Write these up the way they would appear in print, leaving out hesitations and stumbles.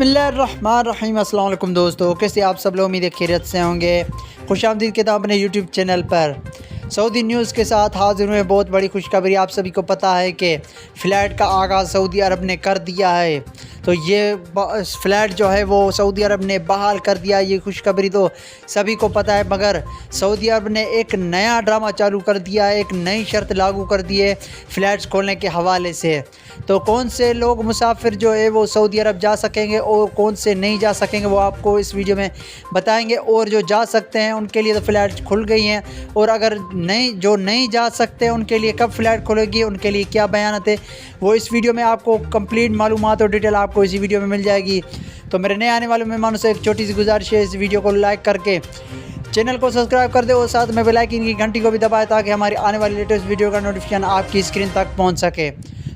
बिस्मिल्लाहिर्रहमानिर्रहीम। अस्सलाम वालेकुम दोस्तों, कैसे आप सब लोग? उम्मीद है खैरियत से होंगे। खुशामदीद कहता हूं अपने यूट्यूब चैनल पर। सऊदी न्यूज़ के साथ हाजिर हुए। बहुत बड़ी खुशखबरी, आप सभी को पता है कि फ़्लाइट का आगाज़ सऊदी अरब ने कर दिया है। तो ये फ़्लाइट जो है वो सऊदी अरब ने बहाल कर दिया। ये खुशखबरी तो सभी को पता है, मगर सऊदी अरब ने एक नया ड्रामा चालू कर दिया है, एक नई शर्त लागू कर दी है फ़्लाइट्स खोलने के हवाले से। तो कौन से लोग मुसाफिर जो है वो सऊदी अरब जा सकेंगे और कौन से नहीं जा सकेंगे, वो आपको इस वीडियो में बताएंगे। और जो जा सकते हैं उनके लिए तो फ़्लाइट खुल गई हैं, और अगर जो नहीं जा सकते उनके लिए कब फ़्लाइट खुलेगी, उनके लिए क्या बयान है, वो इस वीडियो में आपको कंप्लीट मालूमात और डिटेल आपको इसी वीडियो में मिल जाएगी। तो मेरे नए आने वाले मेहमानों से एक छोटी सी गुजारिश है, इस वीडियो को लाइक करके चैनल को सब्सक्राइब कर दे और साथ में बेल आइकन की घंटी को भी दबाएं, ताकि हमारी आने वाली लेटेस्ट वीडियो का नोटिफिकेशन आपकी स्क्रीन तक पहुंच सके।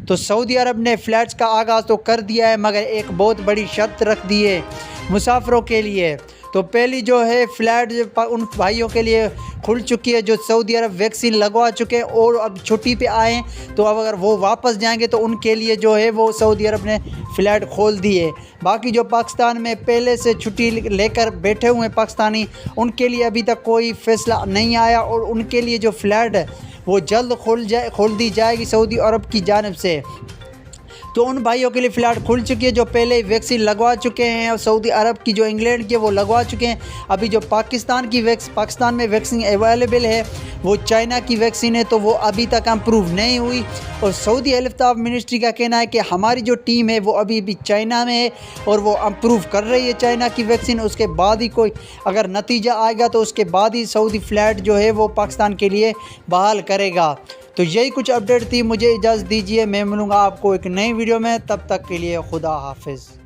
तो सऊदी अरब ने फ़्लाइट्स का आगाज़ तो कर दिया है, मगर एक बहुत बड़ी शर्त रख दी है मुसाफिरों के लिए। तो पहली जो है फ़्लाइट उन भाइयों के लिए खुल चुकी है जो सऊदी अरब वैक्सीन लगवा चुके हैं और अब छुट्टी पे आए हैं। तो अब अगर वो वापस जाएंगे तो उनके लिए जो है वो सऊदी अरब ने फ़्लाइट खोल दी है। बाकी जो पाकिस्तान में पहले से छुट्टी लेकर बैठे हुए हैं पाकिस्तानी, उनके लिए अभी तक कोई फ़ैसला नहीं आया, और उनके लिए जो फ़्लाइट है वो जल्द खोल दी जाएगी सऊदी अरब की जानिब से। तो उन भाइयों के लिए फ़्लाइट खुल चुकी है जो पहले ही वैक्सीन लगवा चुके हैं, और सऊदी अरब की जो इंग्लैंड की है वो लगवा चुके हैं। अभी जो पाकिस्तान में वैक्सीन अवेलेबल है वो चाइना की वैक्सीन है, तो वो अभी तक अप्रूव नहीं हुई। और सऊदी हेल्थ मिनिस्ट्री का कहना है कि हमारी जो टीम है वो अभी भी चाइना में है और वो अप्रूव कर रही है चाइना की वैक्सीन। उसके बाद ही कोई अगर नतीजा आएगा तो उसके बाद ही सऊदी फ़्लाइट जो है वो पाकिस्तान के लिए बहाल करेगा। तो यही कुछ अपडेट थी, मुझे इजाज़त दीजिए, मैं मिलूँगा आपको एक नई वीडियो में। तब तक के लिए खुदा हाफिज़।